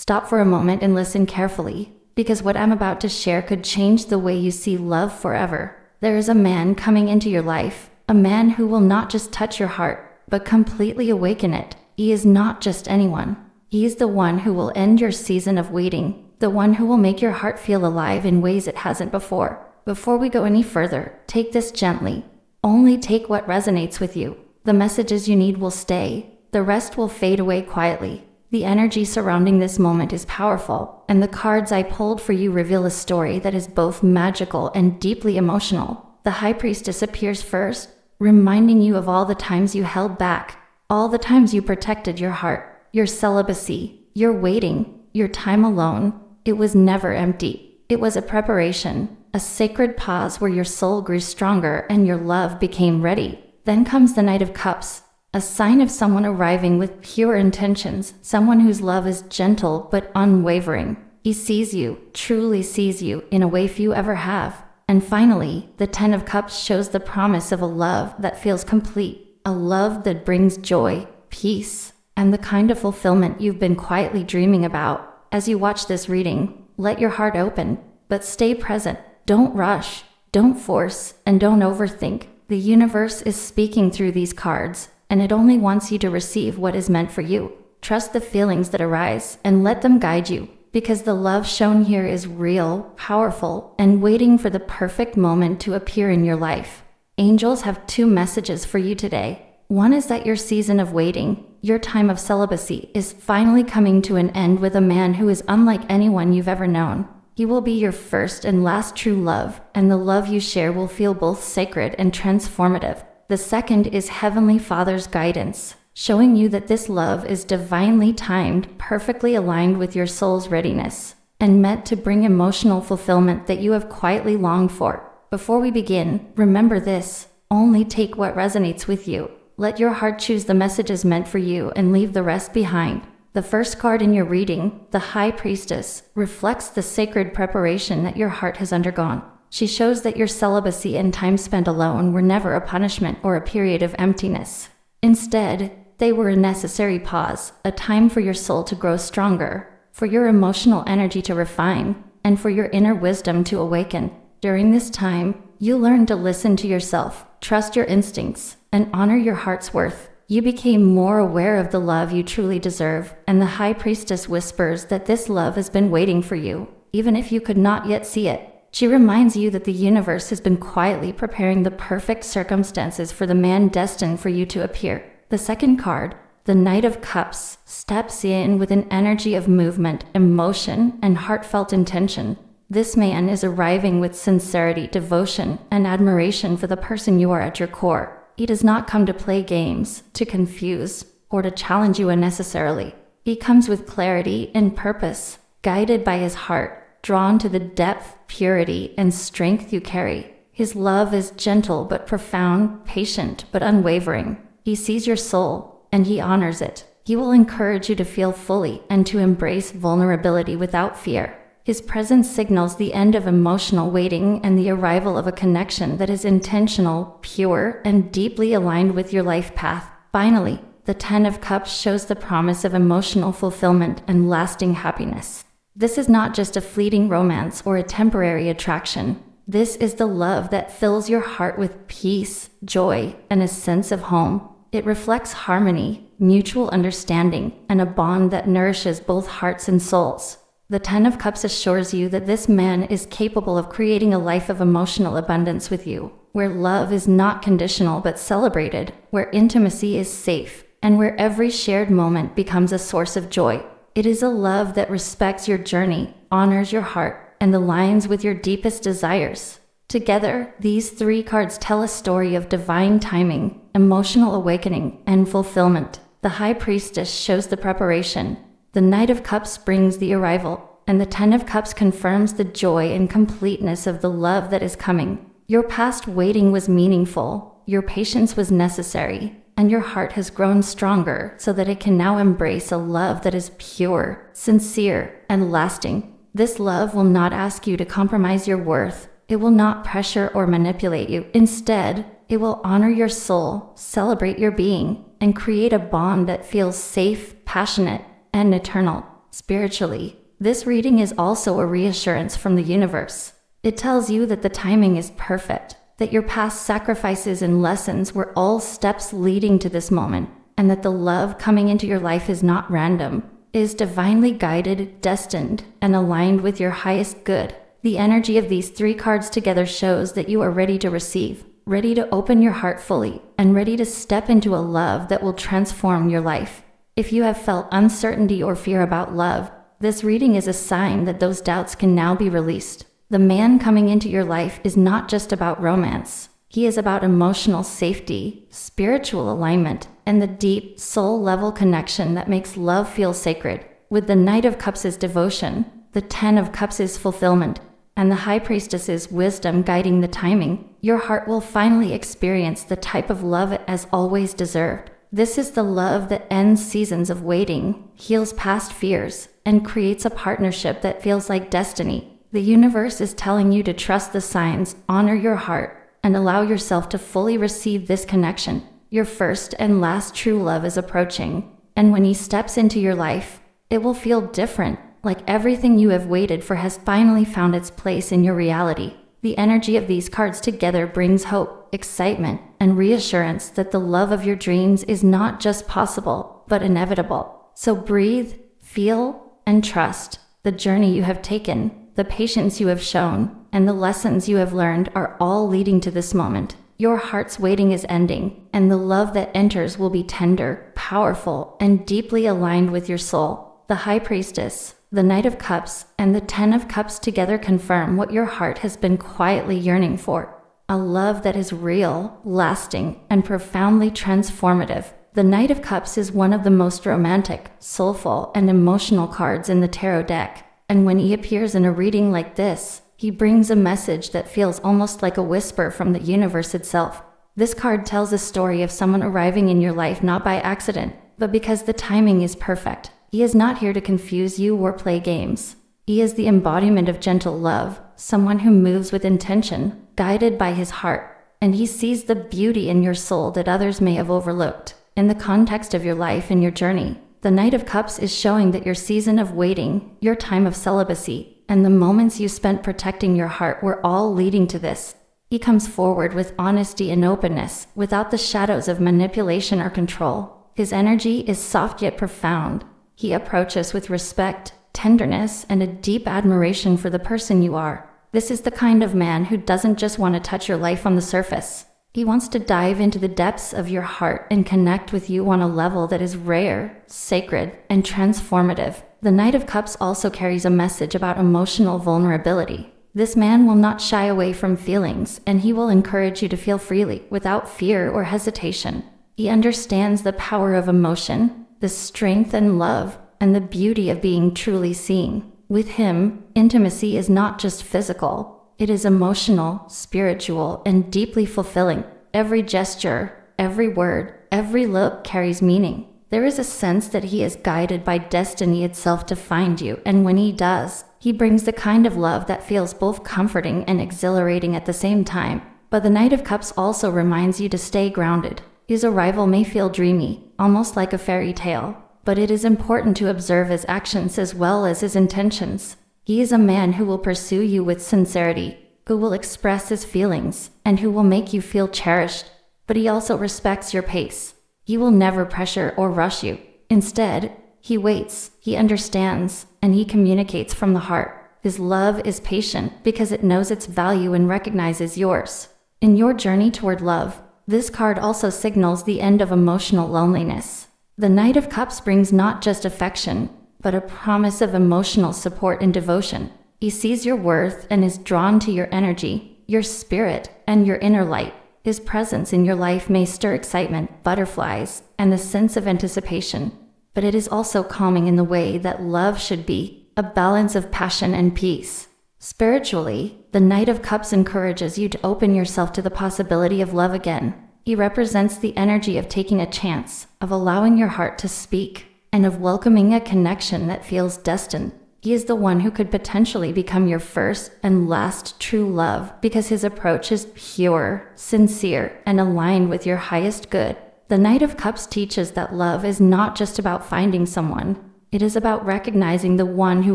Stop for a moment and listen carefully, because what I'm about to share could change the way you see love forever. There is a man coming into your life, a man who will not just touch your heart, but completely awaken it. He is not just anyone. He is the one who will end your season of waiting, the one who will make your heart feel alive in ways it hasn't before. Before we go any further, take this gently. Only take what resonates with you. The messages you need will stay. The rest will fade away quietly. The energy surrounding this moment is powerful, and the cards I pulled for you reveal a story that is both magical and deeply emotional. The High Priestess appears first, reminding you of all the times you held back, all the times you protected your heart, your celibacy, your waiting, your time alone. It was never empty. It was a preparation, a sacred pause where your soul grew stronger and your love became ready. Then comes the Knight of Cups, a sign of someone arriving with pure intentions, someone whose love is gentle but unwavering. He sees you, truly sees you, in a way few ever have. And finally, the Ten of Cups shows the promise of a love that feels complete, a love that brings joy, peace, and the kind of fulfillment you've been quietly dreaming about. As you watch this reading, let your heart open, but stay present. Don't rush, don't force, and don't overthink. The universe is speaking through these cards, and it only wants you to receive what is meant for you. Trust the feelings that arise and let them guide you, because the love shown here is real, powerful, and waiting for the perfect moment to appear in your life. Angels have two messages for you today. One is that your season of waiting, your time of celibacy, is finally coming to an end with a man who is unlike anyone you've ever known. He will be your first and last true love, and the love you share will feel both sacred and transformative. The second is Heavenly Father's guidance, showing you that this love is divinely timed, perfectly aligned with your soul's readiness, and meant to bring emotional fulfillment that you have quietly longed for. Before we begin, remember this: only take what resonates with you. Let your heart choose the messages meant for you and leave the rest behind. The first card in your reading, the High Priestess, reflects the sacred preparation that your heart has undergone. She shows that your celibacy and time spent alone were never a punishment or a period of emptiness. Instead, they were a necessary pause, a time for your soul to grow stronger, for your emotional energy to refine, and for your inner wisdom to awaken. During this time, you learned to listen to yourself, trust your instincts, and honor your heart's worth. You became more aware of the love you truly deserve, and the High Priestess whispers that this love has been waiting for you, even if you could not yet see it. She reminds you that the universe has been quietly preparing the perfect circumstances for the man destined for you to appear. The second card, the Knight of Cups, steps in with an energy of movement, emotion, and heartfelt intention. This man is arriving with sincerity, devotion, and admiration for the person you are at your core. He does not come to play games, to confuse, or to challenge you unnecessarily. He comes with clarity and purpose, guided by his heart, drawn to the depth, purity, and strength you carry. His love is gentle but profound, patient but unwavering. He sees your soul, and he honors it. He will encourage you to feel fully and to embrace vulnerability without fear. His presence signals the end of emotional waiting and the arrival of a connection that is intentional, pure, and deeply aligned with your life path. Finally, the Ten of Cups shows the promise of emotional fulfillment and lasting happiness. This is not just a fleeting romance or a temporary attraction. This is the love that fills your heart with peace, joy, and a sense of home. It reflects harmony, mutual understanding, and a bond that nourishes both hearts and souls. The Ten of Cups assures you that this man is capable of creating a life of emotional abundance with you, where love is not conditional but celebrated, where intimacy is safe, and where every shared moment becomes a source of joy. It is a love that respects your journey, honors your heart, and aligns with your deepest desires. Together, these three cards tell a story of divine timing, emotional awakening, and fulfillment. The High Priestess shows the preparation, the Knight of Cups brings the arrival, and the Ten of Cups confirms the joy and completeness of the love that is coming. Your past waiting was meaningful, your patience was necessary, and your heart has grown stronger so that it can now embrace a love that is pure, sincere, and lasting. This love will not ask you to compromise your worth. It will not pressure or manipulate you. Instead, it will honor your soul, celebrate your being, and create a bond that feels safe, passionate, and eternal. Spiritually, this reading is also a reassurance from the universe. It tells you that the timing is perfect, that your past sacrifices and lessons were all steps leading to this moment, and that the love coming into your life is not random, is divinely guided, destined, and aligned with your highest good. The energy of these 3 cards together shows that you are ready to receive, ready to open your heart fully, and ready to step into a love that will transform your life. If you have felt uncertainty or fear about love, this reading is a sign that those doubts can now be released. The man coming into your life is not just about romance. He is about emotional safety, spiritual alignment, and the deep, soul-level connection that makes love feel sacred. With the Knight of Cups is devotion, the 10 of Cups is fulfillment, and the High Priestess is wisdom guiding the timing, your heart will finally experience the type of love it has always deserved. This is the love that ends seasons of waiting, heals past fears, and creates a partnership that feels like destiny. The universe is telling you to trust the signs, honor your heart, and allow yourself to fully receive this connection. Your first and last true love is approaching, and when he steps into your life, it will feel different, like everything you have waited for has finally found its place in your reality. The energy of these cards together brings hope, excitement, and reassurance that the love of your dreams is not just possible, but inevitable. So breathe, feel, and trust. The journey you have taken, the patience you have shown, and the lessons you have learned are all leading to this moment. Your heart's waiting is ending, and the love that enters will be tender, powerful, and deeply aligned with your soul. The High Priestess, the Knight of Cups, and the 10 of Cups together confirm what your heart has been quietly yearning for. A love that is real, lasting, and profoundly transformative. The Knight of Cups is one of the most romantic, soulful, and emotional cards in the tarot deck, and when he appears in a reading like this, he brings a message that feels almost like a whisper from the universe itself. This card tells a story of someone arriving in your life not by accident, but because the timing is perfect. He is not here to confuse you or play games. He is the embodiment of gentle love, someone who moves with intention, guided by his heart, and he sees the beauty in your soul that others may have overlooked. In the context of your life and your journey, the Knight of Cups is showing that your season of waiting, your time of celibacy, and the moments you spent protecting your heart were all leading to this. He comes forward with honesty and openness, without the shadows of manipulation or control. His energy is soft yet profound. He approaches with respect, tenderness, and a deep admiration for the person you are. This is the kind of man who doesn't just want to touch your life on the surface. He wants to dive into the depths of your heart and connect with you on a level that is rare, sacred, and transformative. The Knight of Cups also carries a message about emotional vulnerability. This man will not shy away from feelings, and he will encourage you to feel freely, without fear or hesitation. He understands the power of emotion, the strength and love, and the beauty of being truly seen. With him, intimacy is not just physical. It is emotional, spiritual, and deeply fulfilling. Every gesture, every word, every look carries meaning. There is a sense that he is guided by destiny itself to find you, and when he does, he brings the kind of love that feels both comforting and exhilarating at the same time. But the Knight of Cups also reminds you to stay grounded. His arrival may feel dreamy, almost like a fairy tale, but it is important to observe his actions as well as his intentions. He is a man who will pursue you with sincerity, who will express his feelings, and who will make you feel cherished. But he also respects your pace. He will never pressure or rush you. Instead, he waits, he understands, and he communicates from the heart. His love is patient because it knows its value and recognizes yours. In your journey toward love, this card also signals the end of emotional loneliness. The Knight of Cups brings not just affection, but a promise of emotional support and devotion. He sees your worth and is drawn to your energy, your spirit, and your inner light. His presence in your life may stir excitement, butterflies, and a sense of anticipation, but it is also calming in the way that love should be, a balance of passion and peace. Spiritually, the Knight of Cups encourages you to open yourself to the possibility of love again. He represents the energy of taking a chance, of allowing your heart to speak, and of welcoming a connection that feels destined. He is the one who could potentially become your first and last true love because his approach is pure, sincere, and aligned with your highest good. The Knight of Cups teaches that love is not just about finding someone, It is about recognizing the one who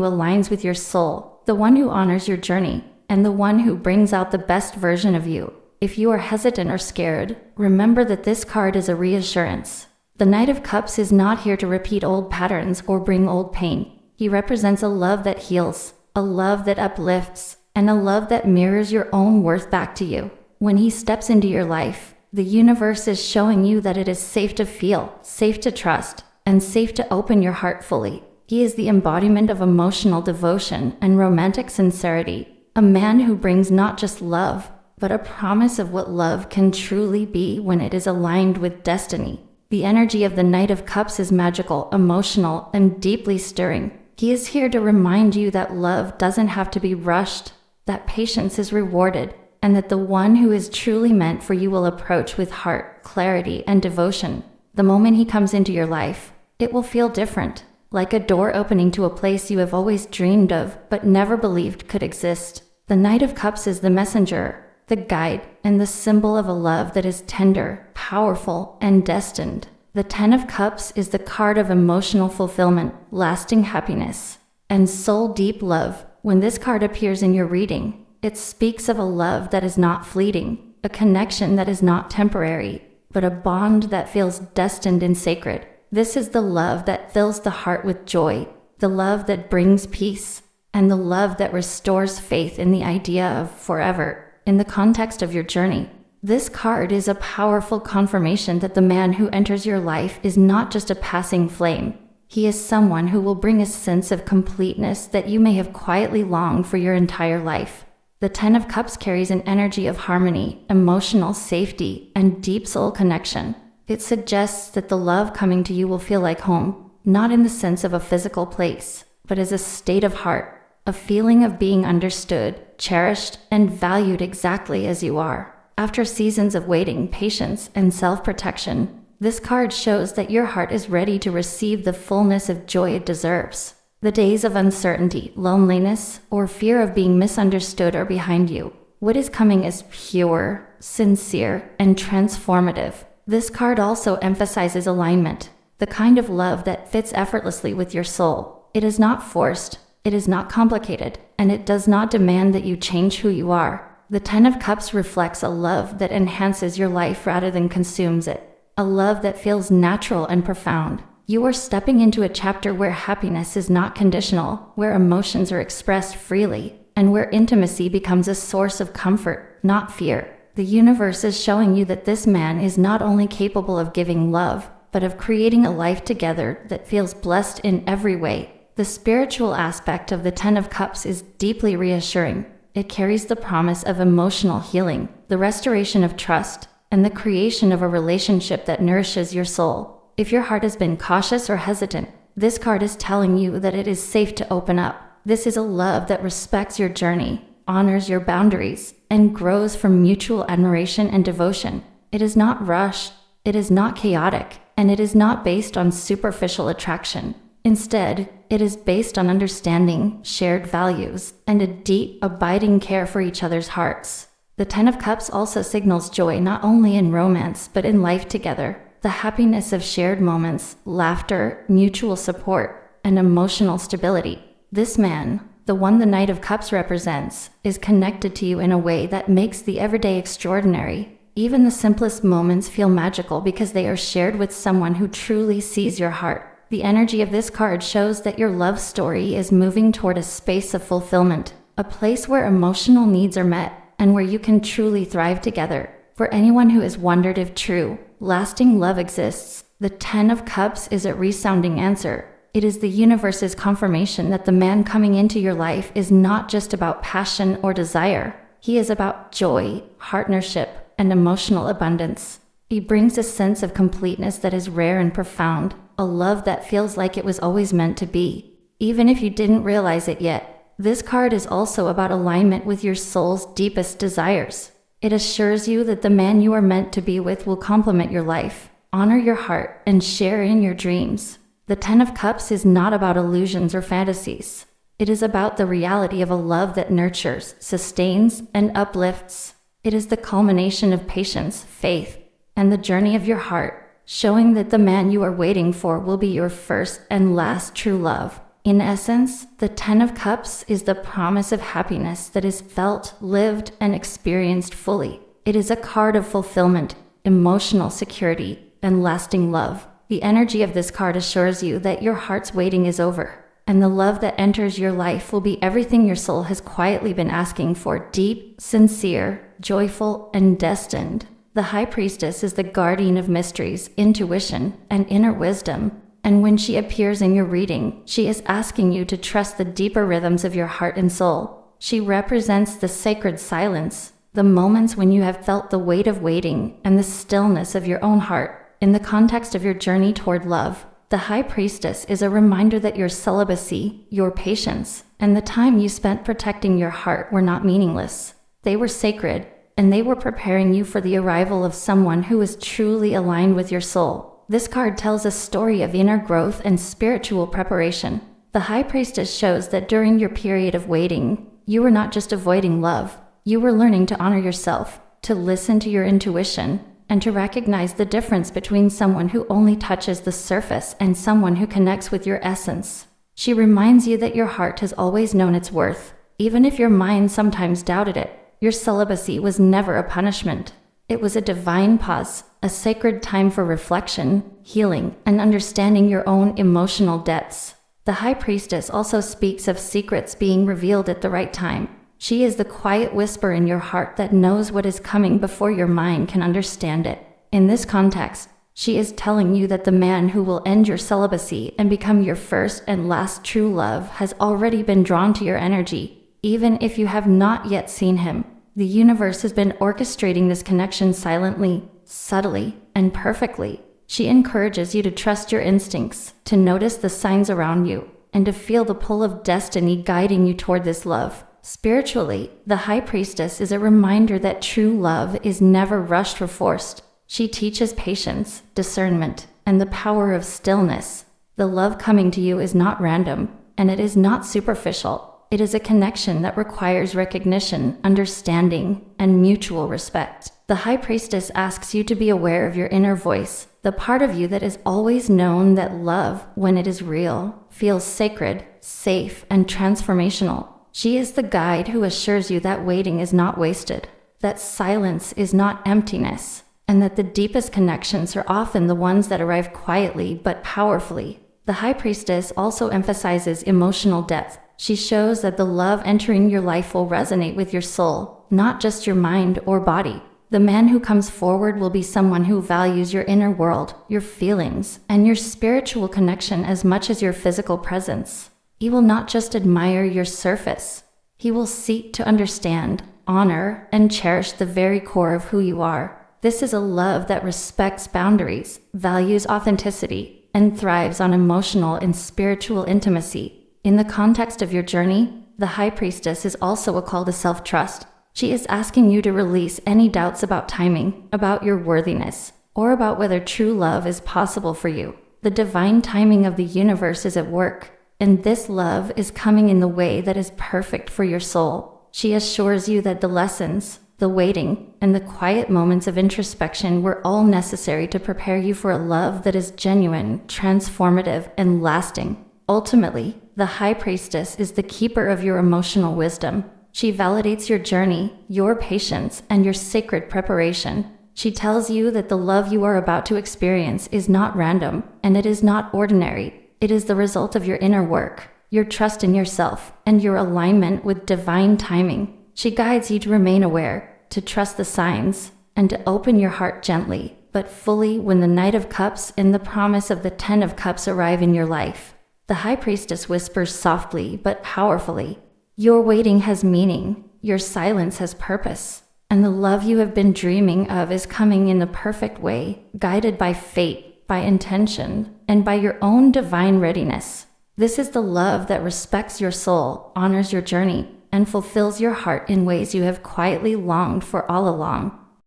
aligns with your soul, the one who honors your journey, and the one who brings out the best version of you. If you are hesitant or scared, remember that this card is a reassurance. The Knight of Cups is not here to repeat old patterns or bring old pain. He represents a love that heals, a love that uplifts, and a love that mirrors your own worth back to you. When he steps into your life, the universe is showing you that it is safe to feel, safe to trust, and safe to open your heart fully. He is the embodiment of emotional devotion and romantic sincerity, a man who brings not just love, but a promise of what love can truly be when it is aligned with destiny. The energy of the Knight of Cups is magical, emotional, and deeply stirring. He is here to remind you that love doesn't have to be rushed, that patience is rewarded, and that the one who is truly meant for you will approach with heart, clarity, and devotion. The moment he comes into your life, it will feel different, like a door opening to a place you have always dreamed of but never believed could exist. The Knight of Cups is the messenger, the guide, and the symbol of a love that is tender, powerful, and destined. The Ten of Cups is the card of emotional fulfillment, lasting happiness, and soul-deep love. When this card appears in your reading, it speaks of a love that is not fleeting, a connection that is not temporary, but a bond that feels destined and sacred. This is the love that fills the heart with joy, the love that brings peace, and the love that restores faith in the idea of forever. In the context of your journey, this card is a powerful confirmation that the man who enters your life is not just a passing flame. He is someone who will bring a sense of completeness that you may have quietly longed for your entire life. The Ten of Cups carries an energy of harmony, emotional safety, and deep soul connection. It suggests that the love coming to you will feel like home, not in the sense of a physical place, but as a state of heart, a feeling of being understood, cherished, and valued exactly as you are. After seasons of waiting, patience, and self-protection, this card shows that your heart is ready to receive the fullness of joy it deserves. The days of uncertainty, loneliness, or fear of being misunderstood are behind you. What is coming is pure, sincere, and transformative. This card also emphasizes alignment, the kind of love that fits effortlessly with your soul. It is not forced, it is not complicated, and it does not demand that you change who you are. The Ten of Cups reflects a love that enhances your life rather than consumes it, a love that feels natural and profound. You are stepping into a chapter where happiness is not conditional, where emotions are expressed freely, and where intimacy becomes a source of comfort, not fear. The universe is showing you that this man is not only capable of giving love, but of creating a life together that feels blessed in every way. The spiritual aspect of the Ten of Cups is deeply reassuring. It carries the promise of emotional healing, the restoration of trust, and the creation of a relationship that nourishes your soul. If your heart has been cautious or hesitant, this card is telling you that it is safe to open up. This is a love that respects your journey, honors your boundaries, and grows from mutual admiration and devotion. It is not rushed, it is not chaotic, and it is not based on superficial attraction. Instead, it is based on understanding, shared values, and a deep, abiding care for each other's hearts. The Ten of Cups also signals joy not only in romance but in life together, the happiness of shared moments, laughter, mutual support, and emotional stability. This man, the one the Knight of Cups represents, is connected to you in a way that makes the everyday extraordinary. Even the simplest moments feel magical because they are shared with someone who truly sees your heart. The energy of this card shows that your love story is moving toward a space of fulfillment, a place where emotional needs are met, and where you can truly thrive together. For anyone who has wondered if true, lasting love exists, the Ten of Cups is a resounding answer. It is the universe's confirmation that the man coming into your life is not just about passion or desire. He is about joy, partnership, and emotional abundance. He brings a sense of completeness that is rare and profound, a love that feels like it was always meant to be. Even if you didn't realize it yet, this card is also about alignment with your soul's deepest desires. It assures you that the man you are meant to be with will complement your life, honor your heart, and share in your dreams. The Ten of Cups is not about illusions or fantasies. It is about the reality of a love that nurtures, sustains, and uplifts. It is the culmination of patience, faith, and the journey of your heart. showing that the man you are waiting for will be your first and last true love. In essence, the Ten of Cups is the promise of happiness that is felt, lived, and experienced fully. It is a card of fulfillment, emotional security, and lasting love. The energy of this card assures you that your heart's waiting is over, and the love that enters your life will be everything your soul has quietly been asking for: deep, sincere, joyful, and destined. The High Priestess is the guardian of mysteries, intuition, and inner wisdom. And when she appears in your reading, she is asking you to trust the deeper rhythms of your heart and soul. She represents the sacred silence, the moments when you have felt the weight of waiting and the stillness of your own heart. In the context of your journey toward love, the High Priestess is a reminder that your celibacy, your patience, and the time you spent protecting your heart were not meaningless. They were sacred, and they were preparing you for the arrival of someone who is truly aligned with your soul. This card tells a story of inner growth and spiritual preparation. The High Priestess shows that during your period of waiting, you were not just avoiding love. You were learning to honor yourself, to listen to your intuition, and to recognize the difference between someone who only touches the surface and someone who connects with your essence. She reminds you that your heart has always known its worth, even if your mind sometimes doubted it. Your celibacy was never a punishment. It was a divine pause, a sacred time for reflection, healing, and understanding your own emotional depths. The High Priestess also speaks of secrets being revealed at the right time. She is the quiet whisper in your heart that knows what is coming before your mind can understand it. In this context, she is telling you that the man who will end your celibacy and become your first and last true love has already been drawn to your energy, even if you have not yet seen him. The universe has been orchestrating this connection silently, subtly, and perfectly. She encourages you to trust your instincts, to notice the signs around you, and to feel the pull of destiny guiding you toward this love. Spiritually, the High Priestess is a reminder that true love is never rushed or forced. She teaches patience, discernment, and the power of stillness. The love coming to you is not random, and it is not superficial. It is a connection that requires recognition, understanding, and mutual respect. The High Priestess asks you to be aware of your inner voice, the part of you that has always known that love, when it is real, feels sacred, safe, and transformational. She is the guide who assures you that waiting is not wasted, that silence is not emptiness, and that the deepest connections are often the ones that arrive quietly but powerfully. The High Priestess also emphasizes emotional depth. She shows that the love entering your life will resonate with your soul, not just your mind or body. The man who comes forward will be someone who values your inner world, your feelings, and your spiritual connection as much as your physical presence. He will not just admire your surface. He will seek to understand, honor, and cherish the very core of who you are. This is a love that respects boundaries, values authenticity, and thrives on emotional and spiritual intimacy. In the context of your journey, the High Priestess is also a call to self-trust. She is asking you to release any doubts about timing, about your worthiness, or about whether true love is possible for you. The divine timing of the universe is at work, and this love is coming in the way that is perfect for your soul. She assures you that the lessons, the waiting, and the quiet moments of introspection were all necessary to prepare you for a love that is genuine, transformative, and lasting. Ultimately, the High Priestess is the keeper of your emotional wisdom. She validates your journey, your patience, and your sacred preparation. She tells you that the love you are about to experience is not random, and it is not ordinary. It is the result of your inner work, your trust in yourself, and your alignment with divine timing. She guides you to remain aware, to trust the signs, and to open your heart gently, but fully when the Knight of Cups and the promise of the Ten of Cups arrive in your life. The High Priestess whispers softly but powerfully, "Your waiting has meaning, your silence has purpose, and the love you have been dreaming of is coming in the perfect way, guided by fate, by intention, and by your own divine readiness." This is the love that respects your soul, honors your journey, and fulfills your heart in ways you have quietly longed for all along.